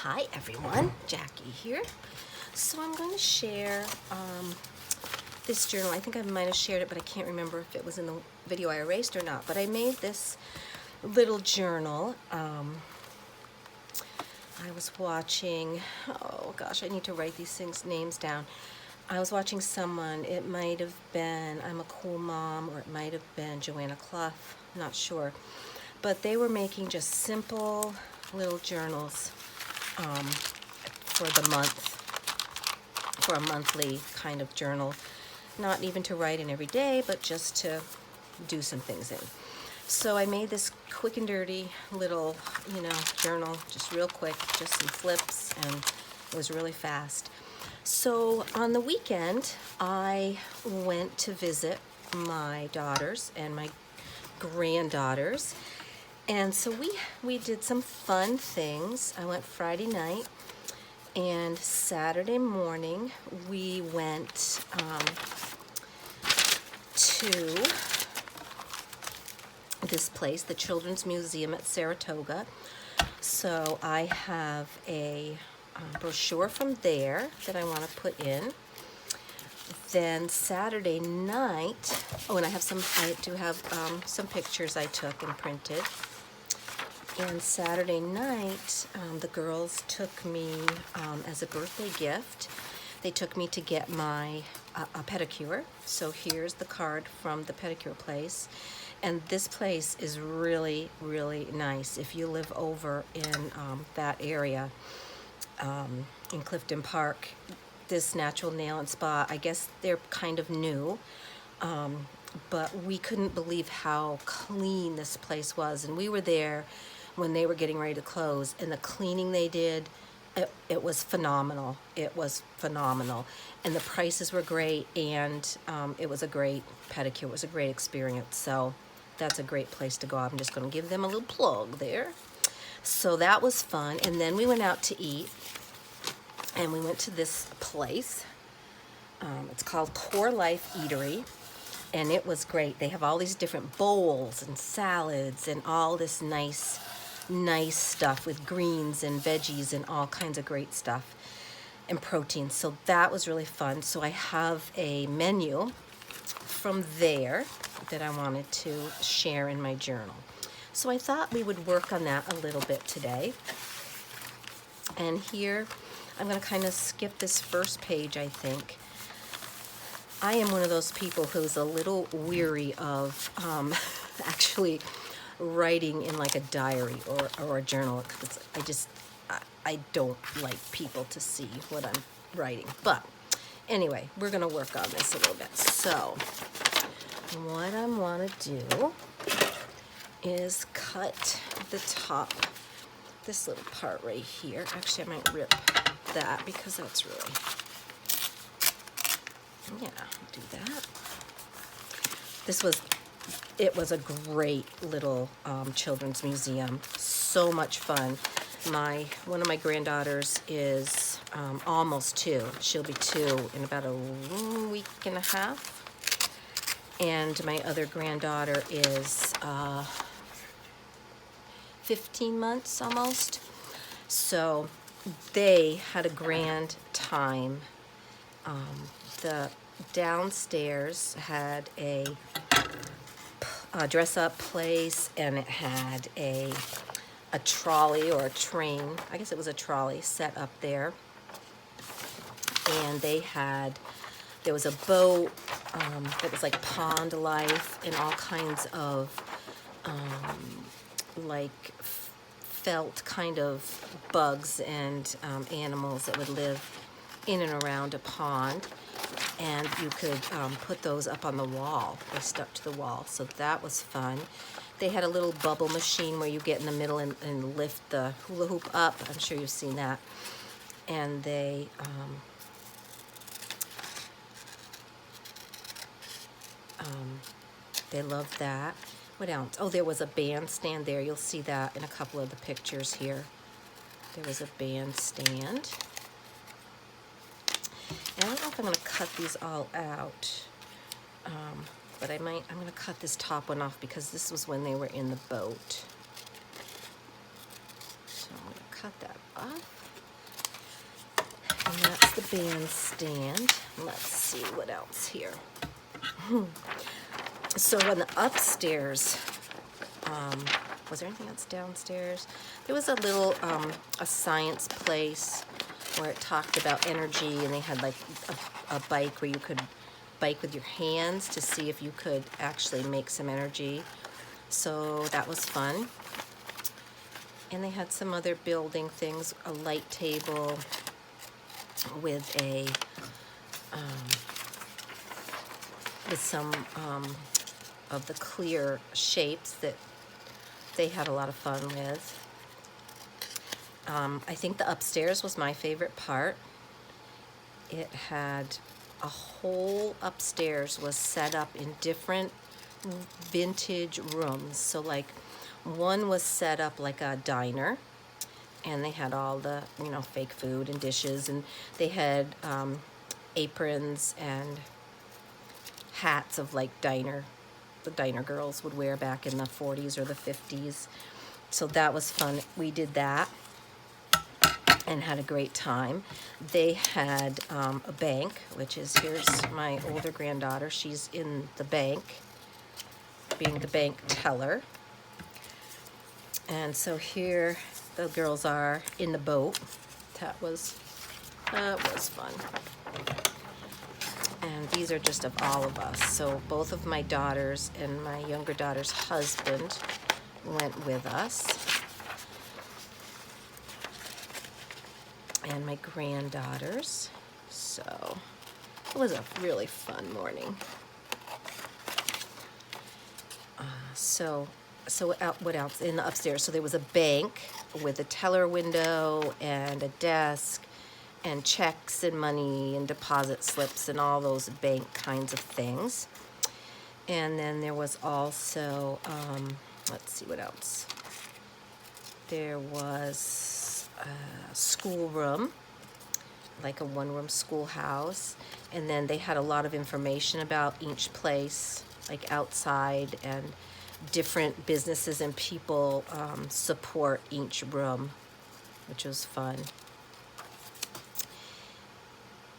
Hi everyone, Jackie here. So I'm going to share this journal. I think I might have shared it, but I can't remember if it was in the video I erased or not. But I made this little journal. I was watching, oh gosh, I need to write these names down. I was watching someone, it might have been I'm a Cool Mom, or it might have been Joanna Clough, not sure. But they were making just simple little journals for the month, for a monthly kind of journal. Not even to write in every day, but just to do some things in. So I made this quick and dirty little, journal, just real quick, just some flips, and it was really fast. So on the weekend, I went to visit my daughters and my granddaughters. And so we did some fun things. I went Friday night, and Saturday morning we went to this place, the Children's Museum at Saratoga. So I have a brochure from there that I want to put in. Then Saturday night, oh, and I do have some pictures I took and printed. And Saturday night, the girls took me as a birthday gift. They took me to get my a pedicure. So here's the card from the pedicure place. And this place is really, really nice. If you live over in that area, in Clifton Park, this Natural Nail and Spa, I guess they're kind of new. But we couldn't believe how clean this place was. And we were there when they were getting ready to close, and the cleaning they did, it was phenomenal. It was phenomenal. And the prices were great, and it was a great pedicure. It was a great experience. So that's a great place to go. I'm just going to give them a little plug there. So that was fun. And then we went out to eat, and we went to this place. It's called Core Life Eatery. And it was great. They have all these different bowls and salads and all this nice stuff with greens and veggies and all kinds of great stuff and protein. So that was really fun. So I have a menu from there that I wanted to share in my journal. So I thought we would work on that a little bit today. And here, I'm going to kind of skip this first page, I think. I am one of those people who's a little weary of actually writing in like a diary or a journal, because I don't like people to see what I'm writing. But anyway, we're going to work on this a little bit. So what I want to do is cut the top, this little part right here. Actually, I might rip that because that's really... Yeah, do that. It was a great little children's museum. So much fun. One of my granddaughters is almost 2. She'll be 2 in about a week and a half. And my other granddaughter is 15 months almost. So they had a grand time. The downstairs had a dress-up place, and it had a trolley or a train. I guess it was a trolley set up there. And there was a boat that was like pond life and all kinds of like felt kind of bugs and animals that would live in and around a pond. And you could put those up on the wall. They stuck to the wall, so that was fun. They had a little bubble machine where you get in the middle and lift the hula hoop up. I'm sure you've seen that. And they loved that. What else? Oh, there was a bandstand there. You'll see that in a couple of the pictures here. There was a bandstand. And I don't know if I'm going to cut these all out, but I'm going to cut this top one off because this was when they were in the boat. So I'm going to cut that off. And that's the bandstand. Let's see what else here. So on the upstairs, was there anything else downstairs? There was a little, a science place where it talked about energy, and they had like a bike where you could bike with your hands to see if you could actually make some energy. So that was fun. And they had some other building things, a light table with a, with some of the clear shapes that they had a lot of fun with. I think the upstairs was my favorite part. It had a whole upstairs was set up in different vintage rooms. So like one was set up like a diner, and they had all the, you know, fake food and dishes, and they had aprons and hats of like the diner girls would wear back in the 40s or the 50s. So that was fun. We did that and had a great time. They had a bank, which is, here's my older granddaughter. She's in the bank, being the bank teller. And so here the girls are in the boat. That was fun. And these are just of all of us. So both of my daughters and my younger daughter's husband went with us. And my granddaughters. So it was a really fun morning. What else in the upstairs? So there was a bank with a teller window and a desk and checks and money and deposit slips and all those bank kinds of things. And then there was also, let's see what else. There was a schoolroom, like a one-room schoolhouse. And then they had a lot of information about each place, like outside, and different businesses and people support each room, which was fun.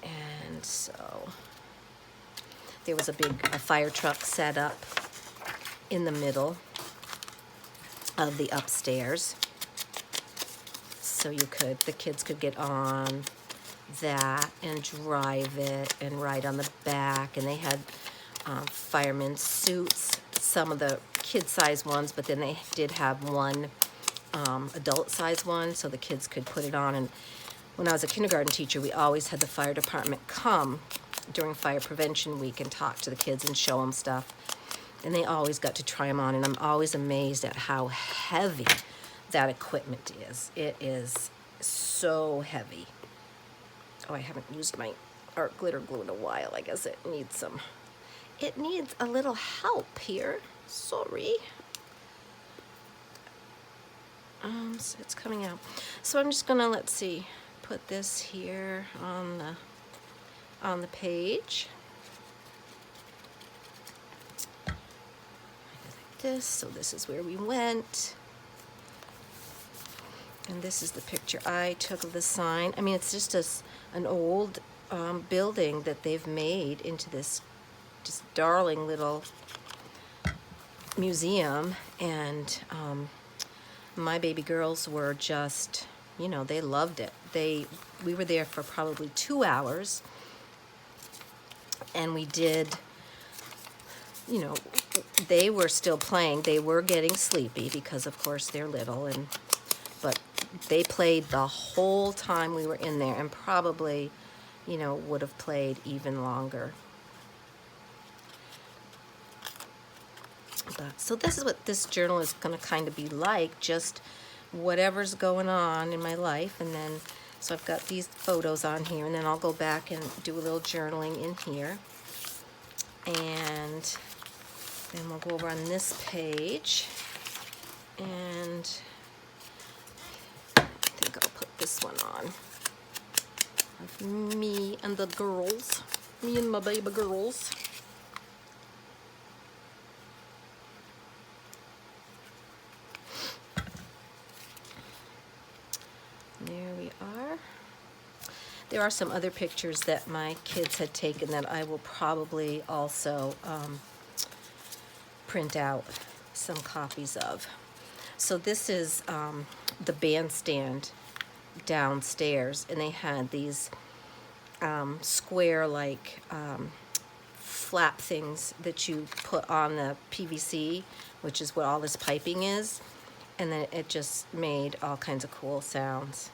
And so there was a fire truck set up in the middle of the upstairs, so the kids could get on that and drive it and ride on the back. And they had firemen's suits, some of the kid-size ones, but then they did have one adult-size one, so the kids could put it on. And when I was a kindergarten teacher, we always had the fire department come during Fire Prevention Week and talk to the kids and show them stuff. And they always got to try them on, and I'm always amazed at how heavy that equipment is. It is so heavy. Oh, I haven't used my art glitter glue in a while. I guess it needs a little help here. Sorry. So it's coming out. So I'm just gonna, let's see, put this here on the page. Like this. So this is where we went. And this is the picture I took of the sign. I mean, it's just an old building that they've made into this just darling little museum. And my baby girls were just, you know, they loved it. We were there for probably 2 hours, and we did, you know, they were still playing. They were getting sleepy because, of course, they're little, but they played the whole time we were in there, and probably, you know, would have played even longer. So this is what this journal is going to kind of be like, just whatever's going on in my life. And then, so I've got these photos on here, and then I'll go back and do a little journaling in here. And then we'll go over on this page, and I think I'll put this one on of me and the girls, me and my baby girls. There we are. There are some other pictures that my kids had taken that I will probably also print out some copies of. So this is the bandstand downstairs, and they had these square like flap things that you put on the PVC, which is what all this piping is, and then it just made all kinds of cool sounds.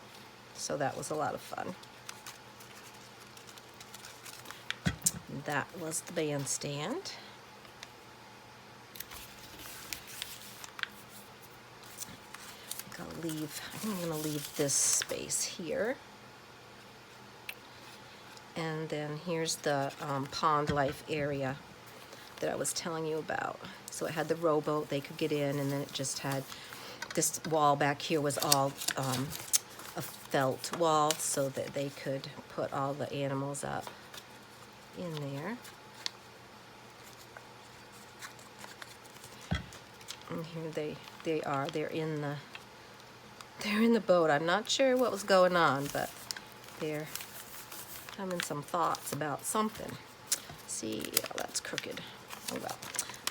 So that was a lot of fun. That was the bandstand. I think I'm gonna leave this space here. And then here's the pond life area that I was telling you about. So it had the rowboat, they could get in, and then it just had this wall back here was all a felt wall so that they could put all the animals up in there. And here they are. They're in the boat. I'm not sure what was going on, but they're having some thoughts about something. See, oh, that's crooked. Oh well.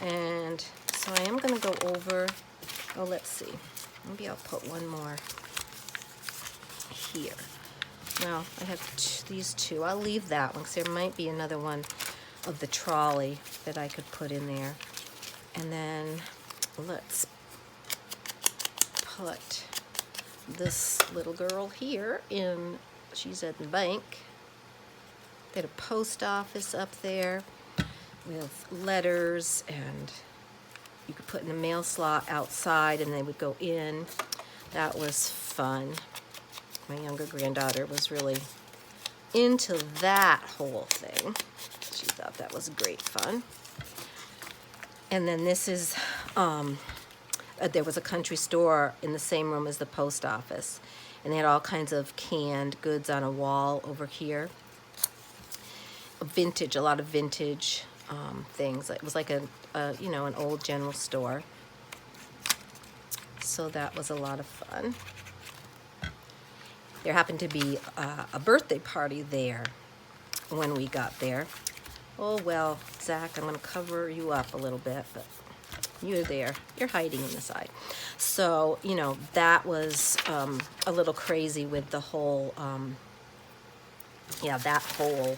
And so I am going to go over, oh, let's see. Maybe I'll put one more here. Now, I have these two. I'll leave that one because there might be another one of the trolley that I could put in there. And then let's put this little girl here in, she's at the bank. They had a post office up there with letters, and you could put in the mail slot outside and they would go in. That was fun. My younger granddaughter was really into that whole thing. She thought that was great fun. And then this is, there was a country store in the same room as the post office, and they had all kinds of canned goods on a wall over here. A lot of vintage things. It was like an old general store. So that was a lot of fun. There happened to be a birthday party there when we got there. Oh, well, Zach, I'm going to cover you up a little bit, but you're there. You're hiding in the side. So, that was a little crazy with the whole, that whole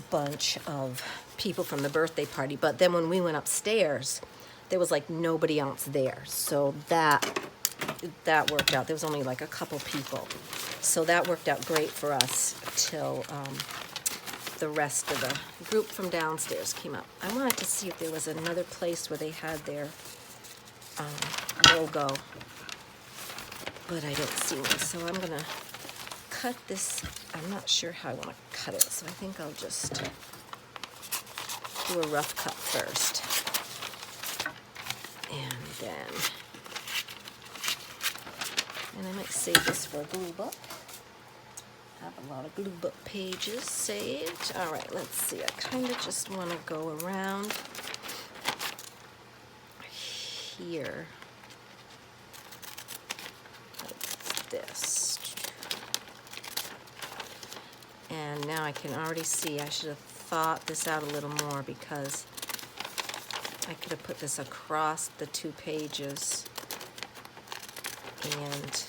bunch of people from the birthday party. But then when we went upstairs, there was like nobody else there. So that worked out. There was only like a couple people. So that worked out great for us till the rest of the group from downstairs came up. I wanted to see if there was another place where they had their logo, but I don't see one. So I'm gonna cut this. I'm not sure how I want to cut it, so I think I'll just do a rough cut first. And I might save this for a glue book. I have a lot of glue book pages saved. All right, let's see. I kind of just want to go around here like this. And now I can already see I should have thought this out a little more, because I could have put this across the two pages and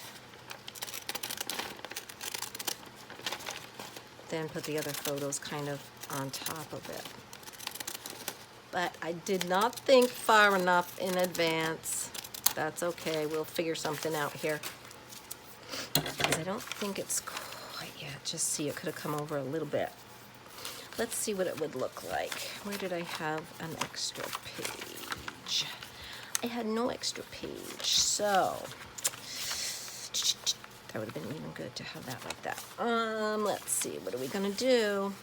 then put the other photos kind of on top of it. But I did not think far enough in advance. That's okay, we'll figure something out here. Because I don't think it's quite yet. Just see, it could have come over a little bit. Let's see what it would look like. Where did I have an extra page? I had no extra page, so that would have been even good to have that like that. Let's see, what are we gonna do?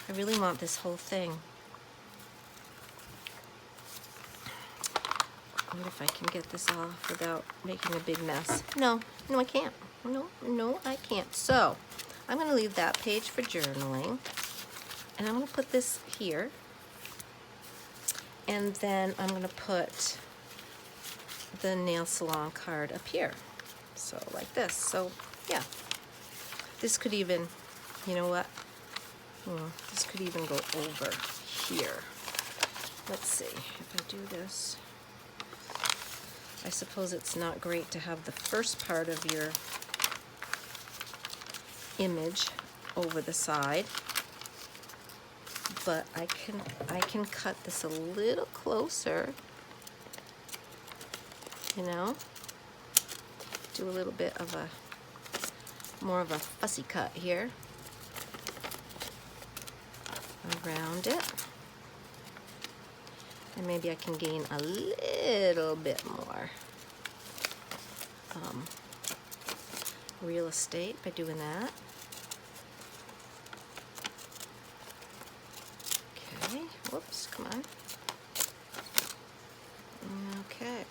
I really want this whole thing. What if I can get this off without making a big mess? No, I can't. No, I can't. So I'm gonna leave that page for journaling, and I'm gonna put this here, and then I'm gonna put the nail salon card up here. So like this. So yeah, This could even, you know what? This could even go over here. Let's see, if I do this, I suppose it's not great to have the first part of your image over the side, but I can cut this a little closer, you know, do a little bit of a more of a fussy cut here around it. And maybe I can gain a little bit more real estate by doing that. Okay, whoops, come on. Okay.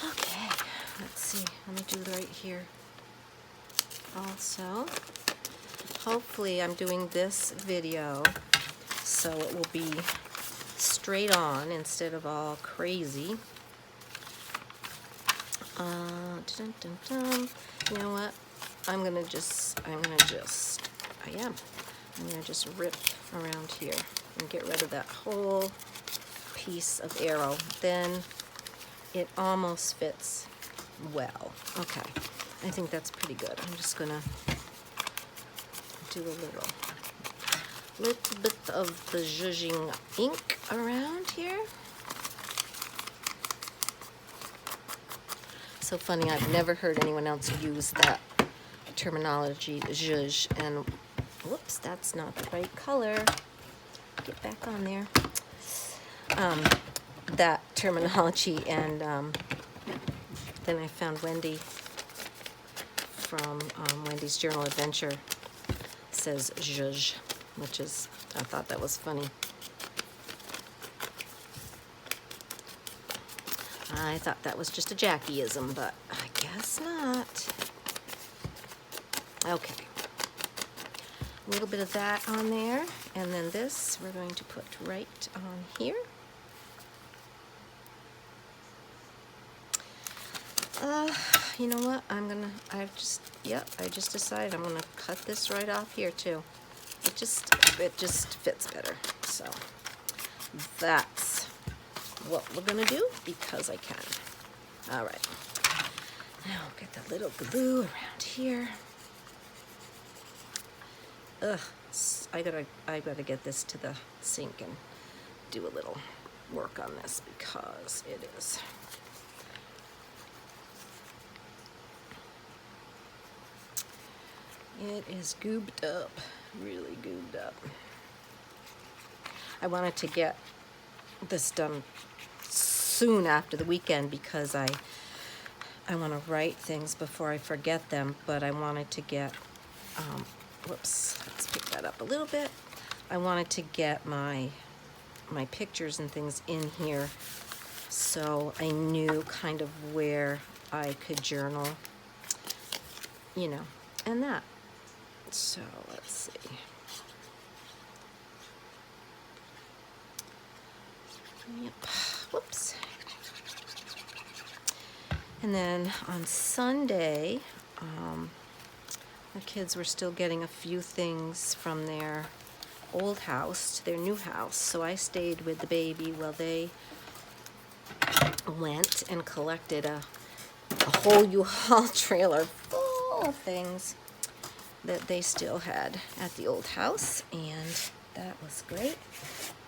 Okay, let's see, let me do it right here. Also, hopefully I'm doing this video so it will be straight on instead of all crazy. Dun, dun, dun. You know what? I'm gonna just rip around here and get rid of that whole piece of arrow. Then it almost fits well. Okay, I think that's pretty good. I'm just gonna do a little bit of the zhuzhing ink around here. So funny, I've never heard anyone else use that terminology, zhuzh, and whoops, that's not the right color. Get back on there. That terminology, and then I found Wendy from Wendy's Journal Adventure says zhuzh, which is, I thought that was funny. I thought that was just a Jackieism, but I guess not. Okay. A little bit of that on there, and then this we're going to put right on here. You know what? I just decided I'm gonna cut this right off here too. It just fits better. So that's what we're gonna do because I can. All right. Now I'll get the little glue around here. Ugh, I gotta get this to the sink and do a little work on this because it is. It is goobed up, really goobed up. I wanted to get this done soon after the weekend because I want to write things before I forget them, but I wanted to get, whoops, let's pick that up a little bit. I wanted to get my pictures and things in here so I knew kind of where I could journal, you know, and that. So let's see. Yep. Whoops. And then on Sunday, the kids were still getting a few things from their old house to their new house. So I stayed with the baby while they went and collected a whole U-Haul trailer full of things that they still had at the old house, and that was great.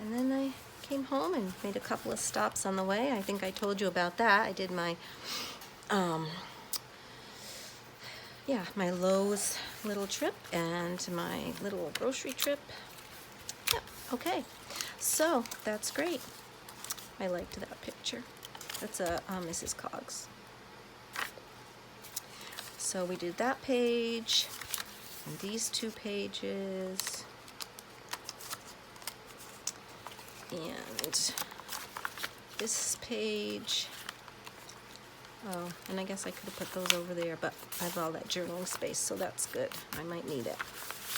And then I came home and made a couple of stops on the way. I think I told you about that. I did my my Lowe's little trip and my little grocery trip. Yep, okay. So that's great. I liked that picture. That's a Mrs. Coggs. So we did that page and these two pages. And this page. Oh, and I guess I could have put those over there, but I have all that journaling space, so that's good. I might need it.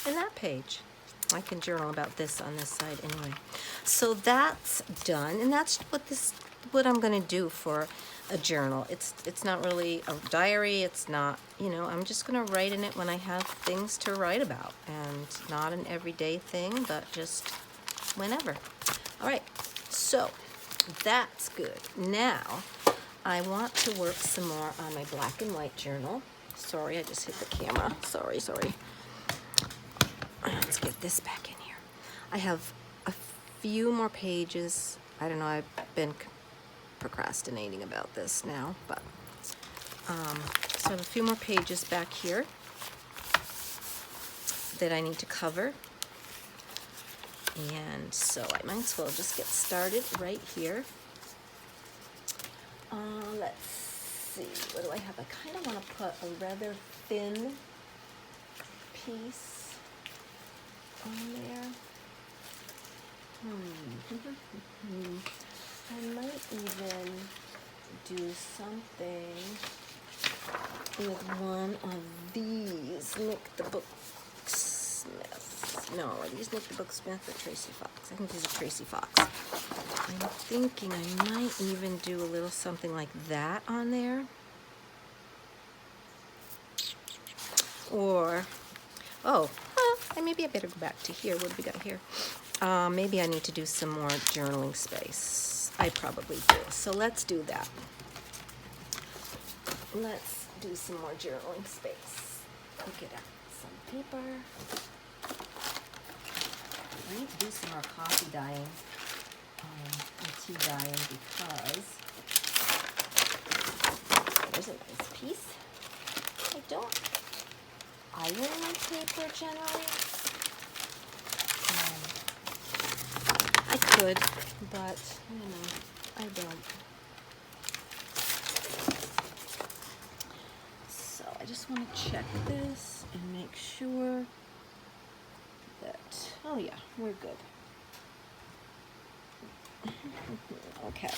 And that page. I can journal about this on this side anyway. So that's done, and that's what I'm going to do for a journal. It's not really a diary. It's not, you know, I'm just going to write in it when I have things to write about, and not an everyday thing, but just whenever. All right, so that's good. Now I want to work some more on my black and white journal. Sorry, I just hit the camera. Sorry. Let's get this back in here. I have a few more pages. I don't know, I've been procrastinating about this now, but so I have a few more pages back here that I need to cover. And so I might as well just get started right here. Let's see, what do I have? I kind of want to put a rather thin piece on there. I might even do something with one of these Nick the Booksmith. No, are these Nick the Booksmith or Tracy Fox? I think these are Tracy Fox. I'm thinking I might even do a little something like that on there. Or, maybe I better go back to here. What do we got here? Maybe I need to do some more journaling space. I probably do. So let's do that. Let's do some more journaling space. Get out some paper. I need to do some more coffee dyeing and tea dyeing because there's a nice piece. I don't iron my paper generally. I could, but you know, I don't. So I just want to check this and make sure that, oh yeah, we're good. Okay.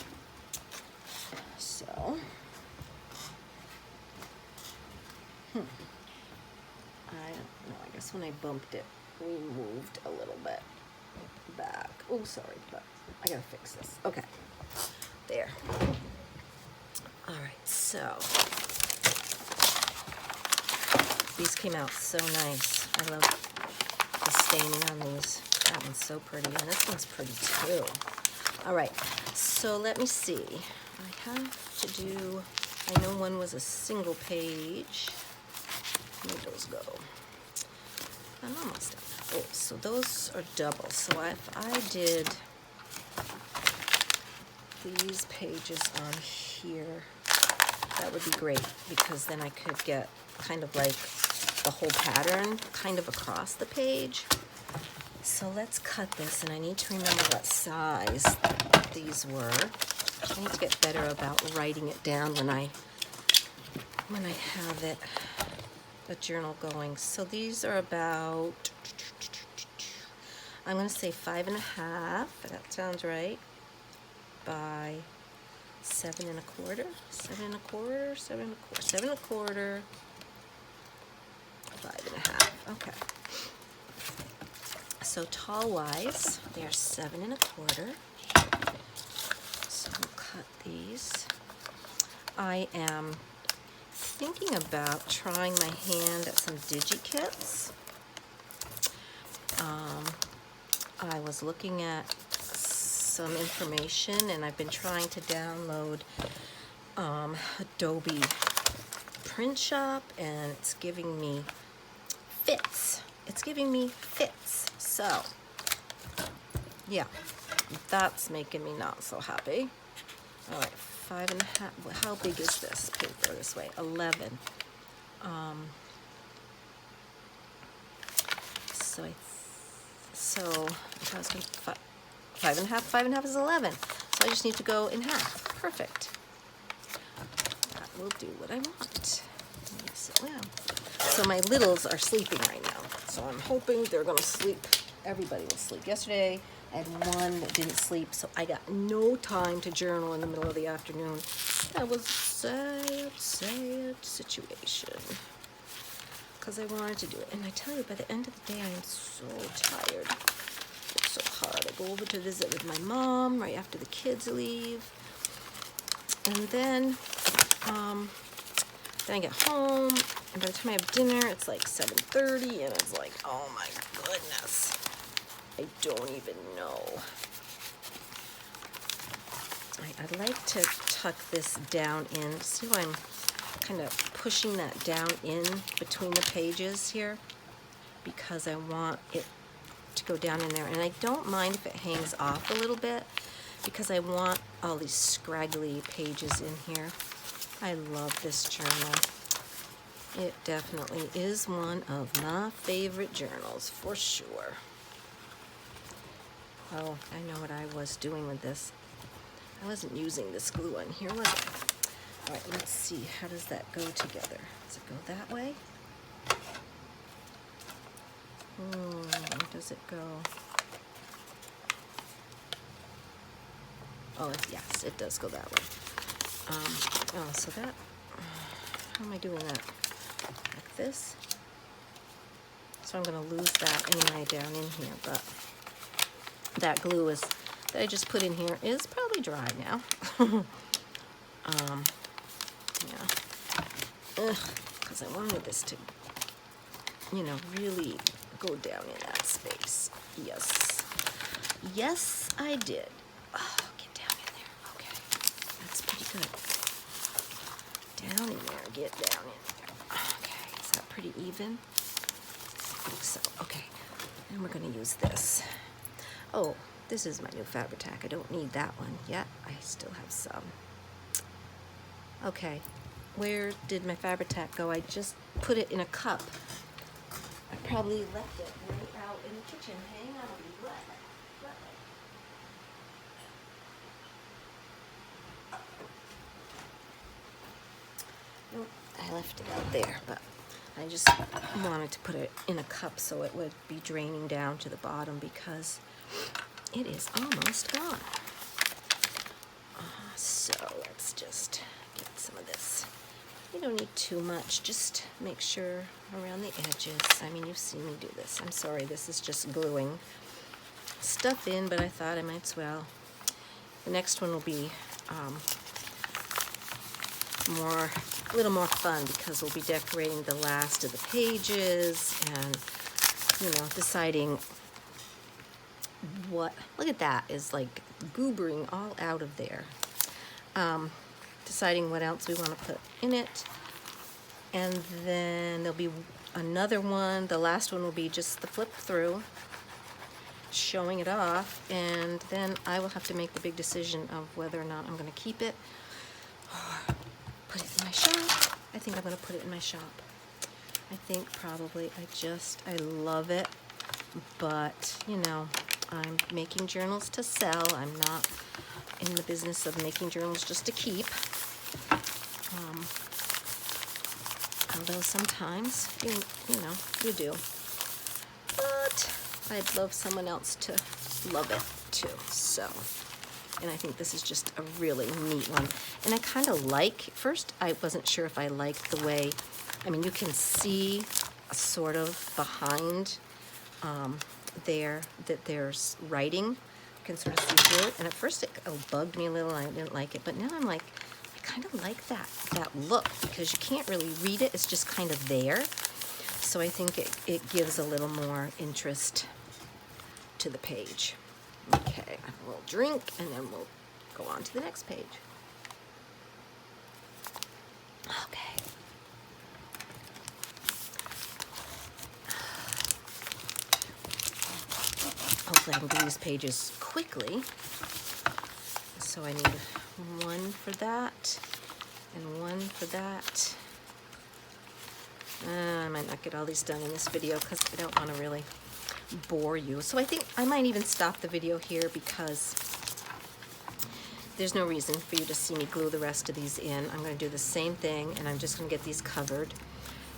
So, I don't know, I guess when I bumped it, we moved a little bit back. Oh, sorry, but I gotta fix this. Okay, there. All right, so these came out so nice. I love the staining on these. That one's so pretty, and this one's pretty too. All right, so let me see. I have to do, I know one was a single page. Where'd those go? I'm almost done. Oh, so those are double. So if I did these pages on here, that would be great, because then I could get kind of like the whole pattern kind of across the page. So let's cut this, and I need to remember what size these were. I need to get better about writing it down when I have it, a journal going. So these are about, I'm going to say 5.5, that sounds right, by 7 1/4, 7 1/4, 7 1/4, 7 1/4, 5.5. Okay. So tall wise, they're 7 1/4. So we'll cut these. I am thinking about trying my hand at some DigiKits. I was looking at some information, and I've been trying to download Adobe Print Shop, and it's giving me fits. It's giving me fits. So, yeah, that's making me not so happy. All right, 5.5. How big is this paper this way? 11. So if I was going to 5.5. 5.5 is 11. So I just need to go in half. Perfect. That will do what I want. Yes, it will. So my littles are sleeping right now. So I'm hoping they're going to sleep. Everybody will sleep. Yesterday I had one that didn't sleep, so I got no time to journal in the middle of the afternoon. That was a sad situation, because I wanted to do it. And I tell you, by the end of the day, I am so tired. It's so hard. I go over to visit with my mom right after the kids leave. And then I get home, and by the time I have dinner, it's like 7:30, and it's like, oh my goodness, I don't even know. I'd like to tuck this down in. See how I'm kind of pushing that down in between the pages here? Because I want it to go down in there. And I don't mind if it hangs off a little bit, because I want all these scraggly pages in here. I love this journal. It definitely is one of my favorite journals, for sure. Oh, I know what I was doing with this. I wasn't using this glue on here, was I? All right, let's see. How does that go together? Does it go that way? Does it go? Oh, yes, it does go that way. Oh, so that, how am I doing that? Like this? So I'm going to lose that anyway down in here, but that glue is, that I just put in here is probably dry now. Yeah. Because I wanted this to, you know, really go down in that space. Yes. Yes, I did. Oh, get down in there. Okay. That's pretty good. Down in there. Get down in there. Okay. Is that pretty even? I think so. Okay. And we're going to use this. Oh, this is my new Fabri-Tac. I don't need that one yet. I still have some. Okay. Where did my Fabri-Tac go? I just put it in a cup. I probably left it right out in the kitchen. Hang on. Nope, I left it out there, but I just wanted to put it in a cup so it would be draining down to the bottom, because it is almost gone. So let's just get some of this. You don't need too much, just make sure around the edges. I mean, you've seen me do this. I'm sorry, this is just gluing stuff in, but I thought I might as well. The next one will be a little more fun, because we'll be decorating the last of the pages and, you know, deciding what, look at that, is like goobering all out of there. Deciding what else we want to put in it. And then there'll be another one. The last one will be just the flip through, showing it off, and then I will have to make the big decision of whether or not I'm going to keep it or put it in my shop. I think I'm going to put it in my shop. I think probably I love it, but, you know, I'm making journals to sell. I'm not in the business of making journals just to keep. Although sometimes, you know, you do. But I'd love someone else to love it too, so. And I think this is just a really neat one. And I kind of like, first I wasn't sure if I liked the way, I mean, you can see sort of behind there that there's writing. You can sort of see through it. And at first it bugged me a little, and I didn't like it. But now I'm like, I kind of like that look, because you can't really read it. It's just kind of there. So I think it gives a little more interest to the page. Okay, a little drink, and then we'll go on to the next page. Okay. Hopefully I can do these pages quickly. So I need one for that, and one for that. I might not get all these done in this video, because I don't want to really bore you. So I think I might even stop the video here, because there's no reason for you to see me glue the rest of these in. I'm going to do the same thing, and I'm just going to get these covered,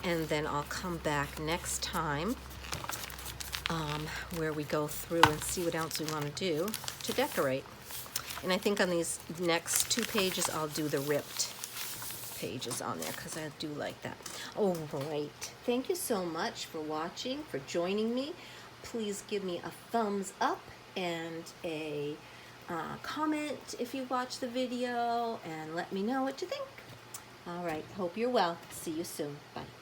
and then I'll come back next time where we go through and see what else we want to do to decorate. And I think on these next 2 pages I'll do the ripped pages on there, because I do like that. All right, thank you so much for watching, for joining me. Please give me a thumbs up and a comment if you watch the video and let me know what you think. All right, hope you're well. See you soon. Bye.